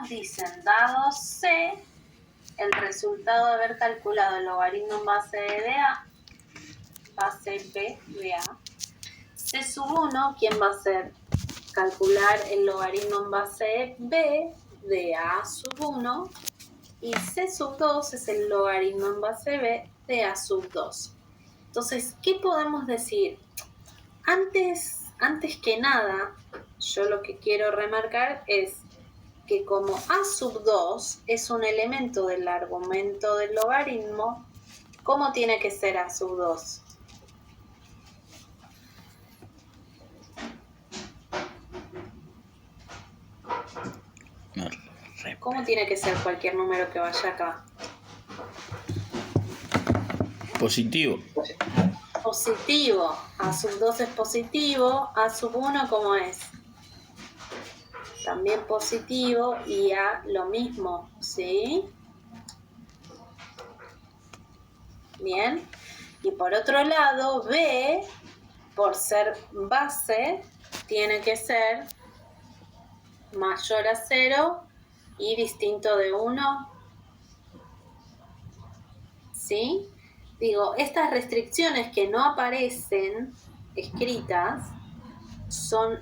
nos dicen, dado C, el resultado de haber calculado el logaritmo en base de A, base B de A, C sub 1, ¿quién va a ser? Calcular el logaritmo en base B de A sub 1, y C sub 2 es el logaritmo en base B de A sub 2. Entonces, ¿qué podemos decir? Antes que nada, yo lo que quiero remarcar es que como A sub 2 es un elemento del argumento del logaritmo, ¿cómo tiene que ser A sub 2? ¿Cómo tiene que ser cualquier número que vaya acá? Positivo. Positivo. A sub 2 es positivo. A sub 1, ¿cómo es? También positivo. Y A lo mismo, ¿sí? Bien. Y por otro lado, B, por ser base, tiene que ser mayor a 0 y distinto de 1. ¿Sí? Digo, estas restricciones que no aparecen escritas son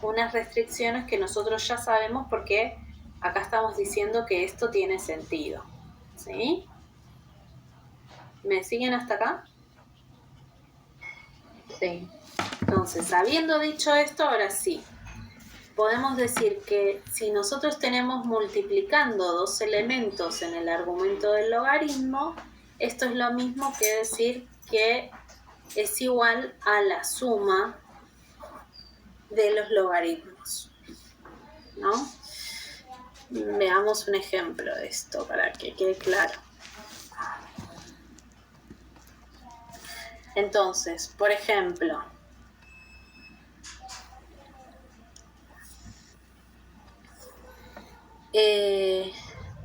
unas restricciones que nosotros ya sabemos porque acá estamos diciendo que esto tiene sentido. ¿Sí? ¿Me siguen hasta acá? Sí. Entonces, habiendo dicho esto, ahora sí, podemos decir que si nosotros tenemos multiplicando dos elementos en el argumento del logaritmo, esto es lo mismo que decir que es igual a la suma de los logaritmos, ¿no? Veamos un ejemplo de esto para que quede claro. Entonces, por ejemplo,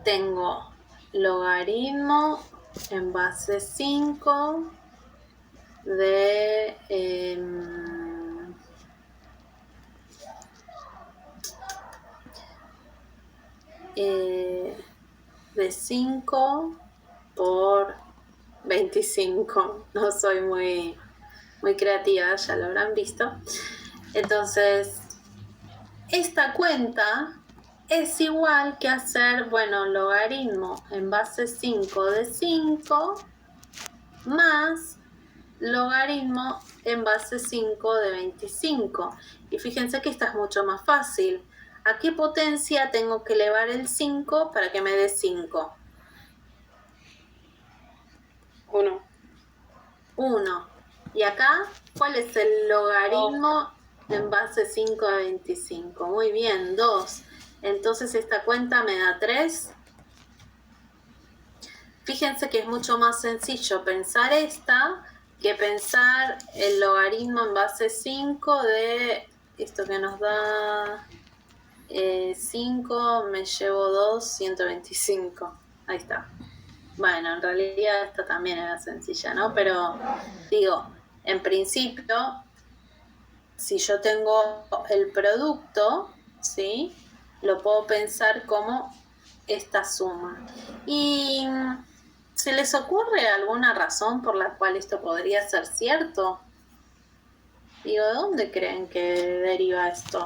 tengo logaritmo en base 5 de de 5 por 25. No soy muy creativa, ya lo habrán visto. Entonces, esta cuenta es igual que hacer, bueno, logaritmo en base 5 de 5 más logaritmo en base 5 de 25. Y fíjense que esta es mucho más fácil. ¿A qué potencia tengo que elevar el 5 para que me dé 5? 1. ¿Y acá cuál es el logaritmo en base 5 de 25? Muy bien, 2. Entonces esta cuenta me da 3. Fíjense que es mucho más sencillo pensar esta que pensar el logaritmo en base 5 de esto que nos da 5, me llevo 2, 125. Ahí está. Bueno, en realidad esta también era sencilla, ¿no? Pero digo, en principio, si yo tengo el producto, ¿sí? Lo puedo pensar como esta suma. ¿Y se les ocurre alguna razón por la cual esto podría ser cierto? Digo, ¿de dónde creen que deriva esto?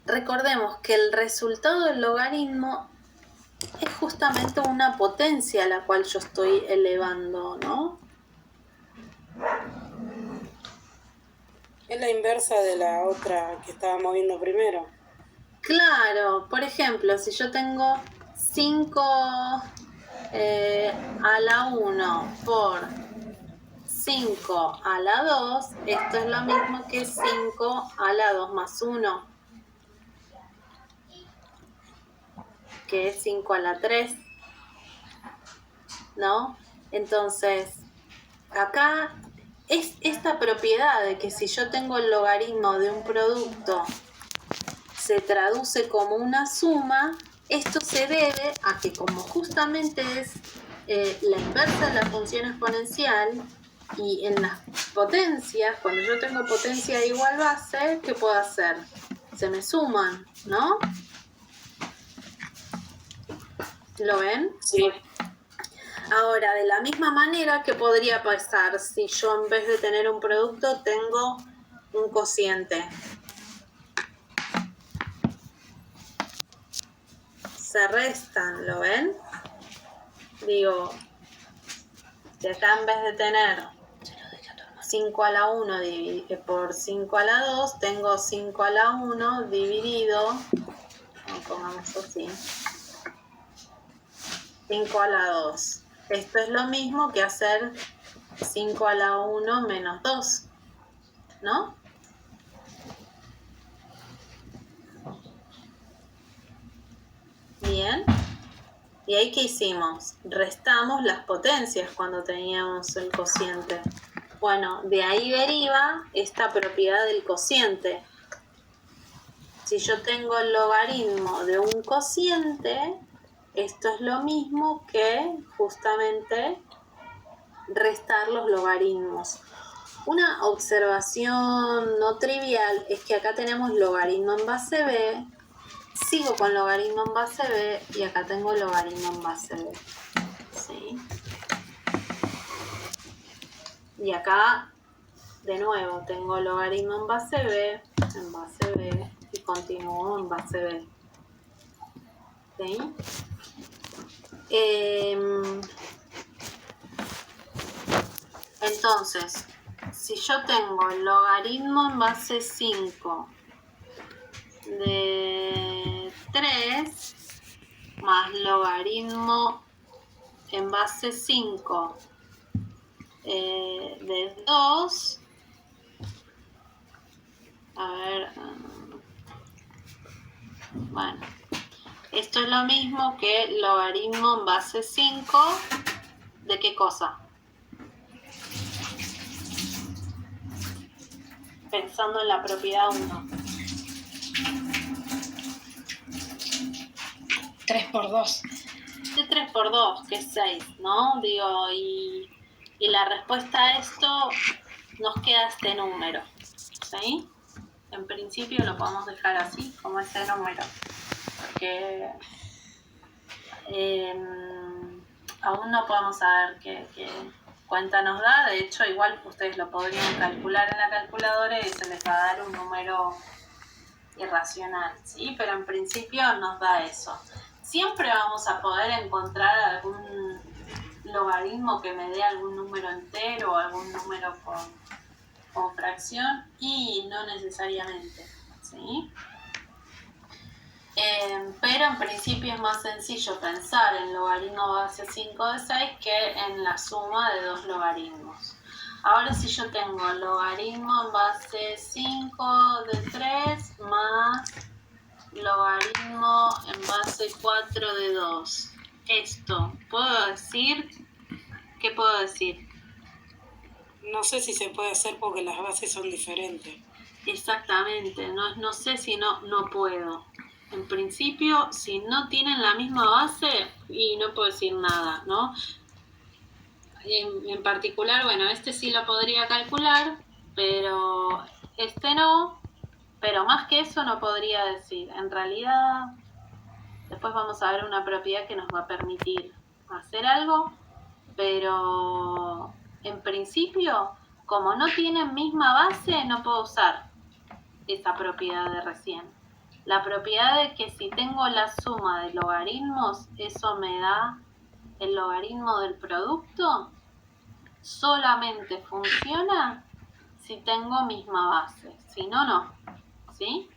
Recordemos que el resultado del logaritmo es justamente una potencia a la cual yo estoy elevando, ¿no? Es la inversa de la otra que estábamos viendo primero. Claro, por ejemplo, si yo tengo 5 a la 1 por 5 a la 2, esto es lo mismo que 5 a la 2 más 1, que es 5 a la 3, ¿no? Entonces, acá es esta propiedad de que si yo tengo el logaritmo de un producto se traduce como una suma, esto se debe a que como justamente es la inversa de la función exponencial, Y en las potencias, cuando yo tengo potencia igual base, ¿qué puedo hacer? Se me suman, ¿no? ¿Lo ven? Sí. Ahora, de la misma manera, ¿qué podría pasar si yo en vez de tener un producto tengo un cociente? Se restan, ¿lo ven? Digo, si acá en vez de tener 5 a la 1 por 5 a la 2, tengo 5 a la 1 dividido, pongamos así, 5 a la 2. Esto es lo mismo que hacer 5 a la 1 menos 2, ¿no? Bien. ¿Y ahí qué hicimos? Restamos las potencias cuando teníamos el cociente. Bueno, de ahí deriva esta propiedad del cociente. Si yo tengo el logaritmo de un cociente, esto es lo mismo que justamente restar los logaritmos. Una observación no trivial es que acá tenemos logaritmo en base B, sigo con logaritmo en base B y acá tengo logaritmo en base B. ¿Sí? Y acá, de nuevo, tengo logaritmo en base B y continúo en base B. ¿Sí? Entonces, si yo tengo el logaritmo en base 5 de 3 más logaritmo en base 5 de 2, a ver, bueno, esto es lo mismo que logaritmo en base 5 de ¿qué cosa? Pensando en la propiedad 1. 3 por 2. De 3 por 2, que es 6, ¿no? Digo, y la respuesta a esto nos queda este número, ¿sí? En principio lo podemos dejar así, como ese número, porque aún no podemos saber qué cuenta nos da. De hecho, igual ustedes lo podrían calcular en la calculadora y se les va a dar un número irracional, ¿sí? Pero en principio nos da eso. Siempre vamos a poder encontrar algún logaritmo que me dé algún número entero o algún número con fracción, y no necesariamente, ¿sí? Pero en principio es más sencillo pensar en logaritmo base 5 de 6 que en la suma de dos logaritmos. Ahora, si yo tengo logaritmo en base 5 de 3 más logaritmo en base 4 de 2, esto, ¿puedo decir? ¿Qué puedo decir? No sé si se puede hacer porque las bases son diferentes. Exactamente, no sé si no puedo. En principio, si no tienen la misma base, y no puedo decir nada, ¿no? En particular, bueno, este sí lo podría calcular, pero este no, pero más que eso no podría decir. En realidad, después vamos a ver una propiedad que nos va a permitir hacer algo, pero en principio, como no tienen misma base, no puedo usar esa propiedad de recién. La propiedad de que si tengo la suma de logaritmos, eso me da el logaritmo del producto, solamente funciona si tengo misma base, si no, no. ¿Sí?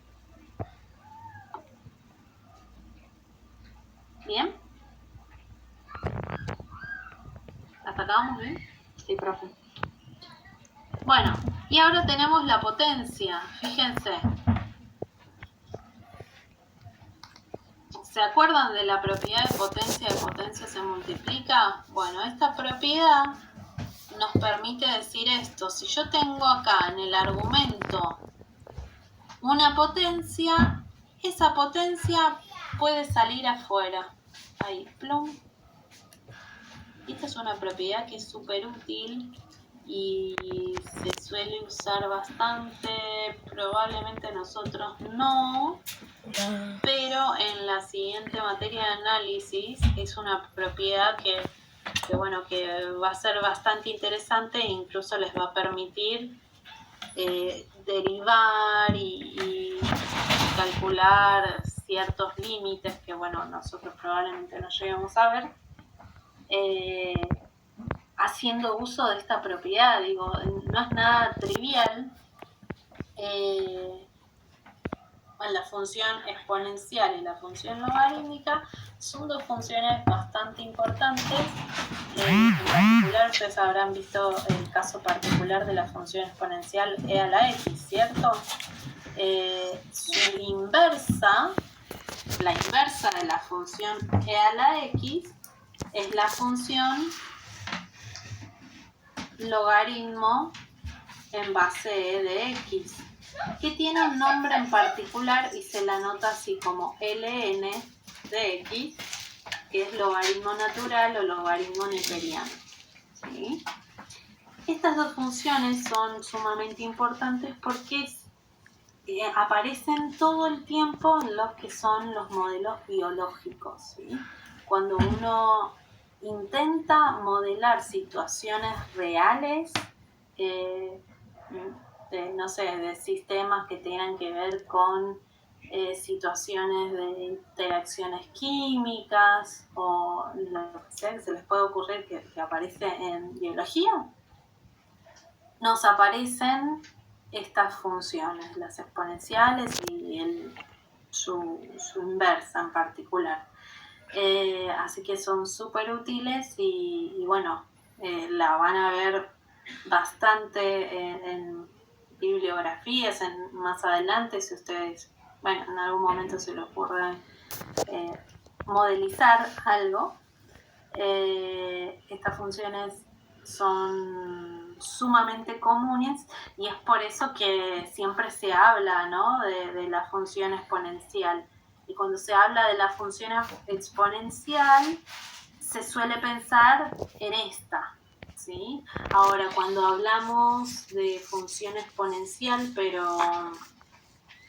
¿Bien? ¿Hasta acá vamos bien? Sí, profe. Bueno, y ahora tenemos la potencia. Fíjense. ¿Se acuerdan de la propiedad de potencia se multiplica? Bueno, esta propiedad nos permite decir esto. Si yo tengo acá en el argumento una potencia, esa potencia puede salir afuera. Ahí, plum. Esta es una propiedad que es súper útil y se suele usar bastante, probablemente nosotros no, pero en la siguiente materia de análisis es una propiedad que va a ser bastante interesante e incluso les va a permitir derivar y calcular ciertos límites que nosotros probablemente no lleguemos a ver, haciendo uso de esta propiedad. Digo, no es nada trivial. La función exponencial y la función logarítmica son dos funciones bastante importantes. En particular, ustedes habrán visto el caso particular de la función exponencial e a la x, ¿cierto? Su inversa, la inversa de la función e a la x, es la función logaritmo en base e de x, que tiene un nombre en particular y se la anota así como ln de x, que es logaritmo natural o logaritmo neperiano, ¿sí? Estas dos funciones son sumamente importantes porque aparecen todo el tiempo en los que son los modelos biológicos, ¿sí? Cuando uno intenta modelar situaciones reales, de sistemas que tengan que ver con situaciones de interacciones químicas o lo que sea que se les puede ocurrir que aparece en biología, nos aparecen estas funciones, las exponenciales y su inversa en particular. Así que son súper útiles y la van a ver bastante en bibliografías más adelante, si ustedes, en algún momento se les ocurre modelizar algo. Estas funciones son sumamente comunes y es por eso que siempre se habla, ¿no?, de la función exponencial. Y cuando se habla de la función exponencial, se suele pensar en esta, ¿sí? Ahora, cuando hablamos de función exponencial, pero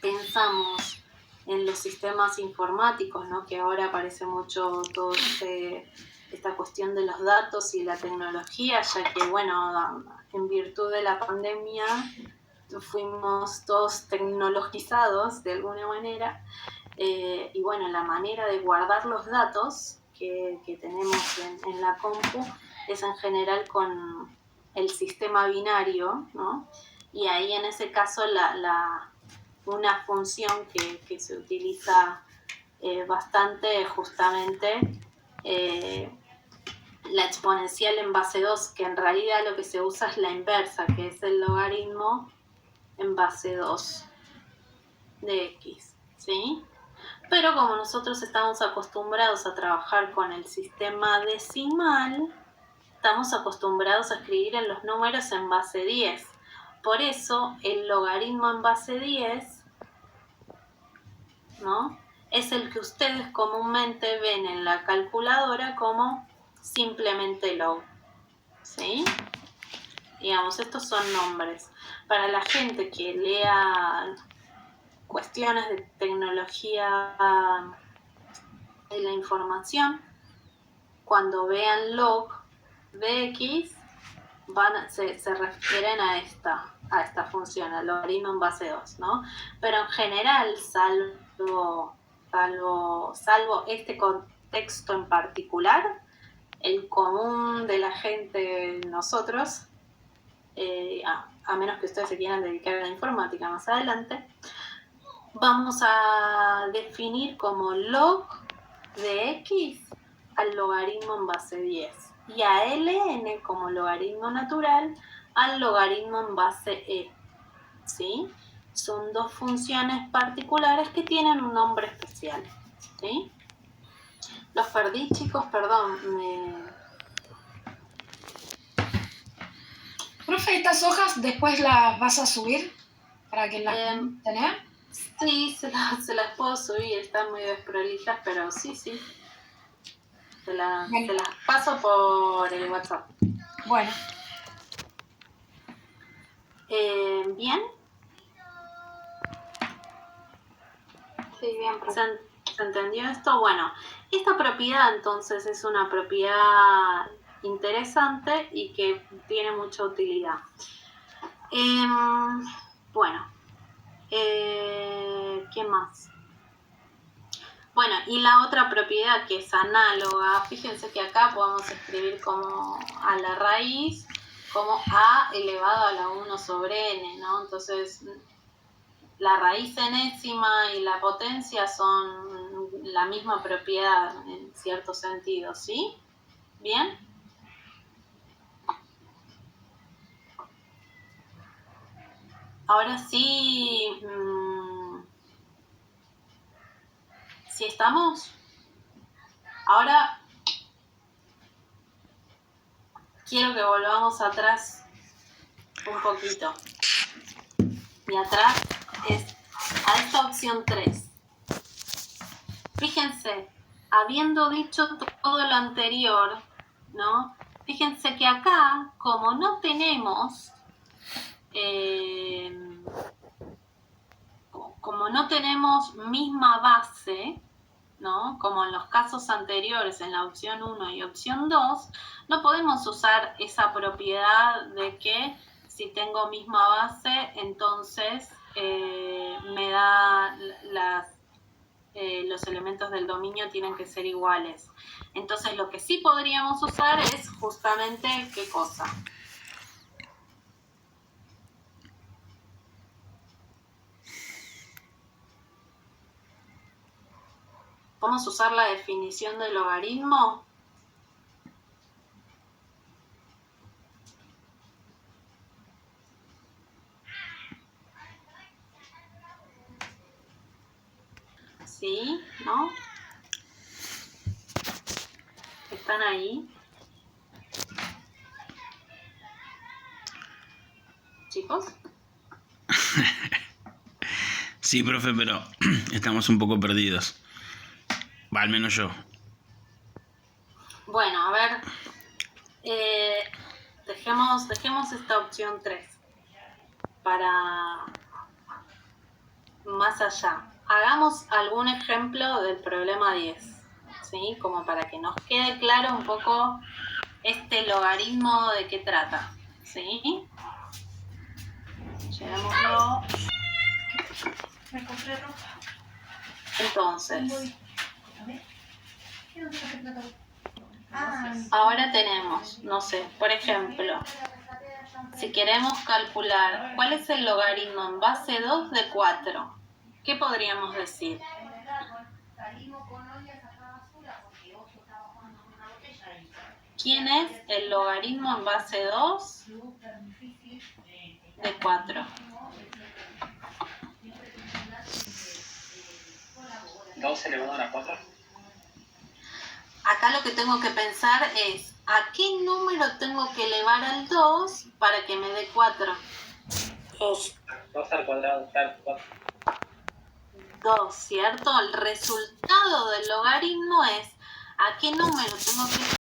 pensamos en los sistemas informáticos, ¿no?, que ahora aparece mucho todo esta cuestión de los datos y la tecnología, ya que, en virtud de la pandemia fuimos todos tecnologizados de alguna manera, y la manera de guardar los datos que tenemos en la compu es en general con el sistema binario, ¿no? Y ahí en ese caso una función que se utiliza bastante justamente la exponencial en base 2, que en realidad lo que se usa es la inversa, que es el logaritmo en base 2 de x, ¿sí? Pero como nosotros estamos acostumbrados a trabajar con el sistema decimal, estamos acostumbrados a escribir en los números en base 10. Por eso el logaritmo en base 10, ¿no?, es el que ustedes comúnmente ven en la calculadora como simplemente log, ¿sí? Digamos, estos son nombres. Para la gente que lea cuestiones de tecnología de la información, cuando vean log de x, se refieren a esta función, al logaritmo en base 2, ¿no? Pero en general, salvo este contexto en particular, el común de la gente, nosotros, a menos que ustedes se quieran dedicar a la informática más adelante, vamos a definir como log de x al logaritmo en base 10 y a ln como logaritmo natural al logaritmo en base e, ¿sí? Son dos funciones particulares que tienen un nombre especial, ¿sí? Los perdí, chicos, perdón. Profe, ¿estas hojas después las vas a subir para que las tenés? Sí, se las puedo subir, están muy desprolijas, pero sí. Se las paso por el WhatsApp. Bueno. ¿Bien? Sí, bien, profe. ¿Se entendió esto? Bueno, esta propiedad entonces es una propiedad interesante y que tiene mucha utilidad. Bueno, ¿qué más? Bueno, y la otra propiedad que es análoga, fíjense que acá podemos escribir como a la raíz, como a elevado a la 1 sobre n, ¿no? Entonces, la raíz enésima y la potencia son la misma propiedad en cierto sentido, ¿sí? ¿Bien? Ahora sí, ¿sí estamos? Ahora quiero que volvamos atrás un poquito. Y atrás es a esta opción 3. Fíjense, habiendo dicho todo lo anterior, ¿no? Fíjense que acá, como no tenemos, misma base, ¿no? Como en los casos anteriores, en la opción 1 y opción 2, no podemos usar esa propiedad de que si tengo misma base, entonces me da los elementos del dominio tienen que ser iguales. Entonces lo que sí podríamos usar es justamente ¿qué cosa? ¿Podemos usar la definición del logaritmo? ¿Sí? ¿No? ¿Están ahí? ¿Chicos? Sí, profe, pero estamos un poco perdidos. Va, al menos yo. Bueno, a ver, dejemos esta opción 3 para más allá. Hagamos algún ejemplo del problema 10, ¿sí? Como para que nos quede claro un poco este logaritmo de qué trata, ¿sí? Llevémoslo. Me compré ropa. Entonces, ahora tenemos, no sé, por ejemplo, si queremos calcular cuál es el logaritmo en base 2 de 4, ¿qué podríamos decir? ¿Quién es el logaritmo en base 2 de 4? 2 elevado a la 4. Acá lo que tengo que pensar es, ¿a qué número tengo que elevar al 2 para que me dé 4? 2. 2 al cuadrado, claro, 4. 2, ¿cierto? El resultado del logaritmo es, ¿a qué número tengo que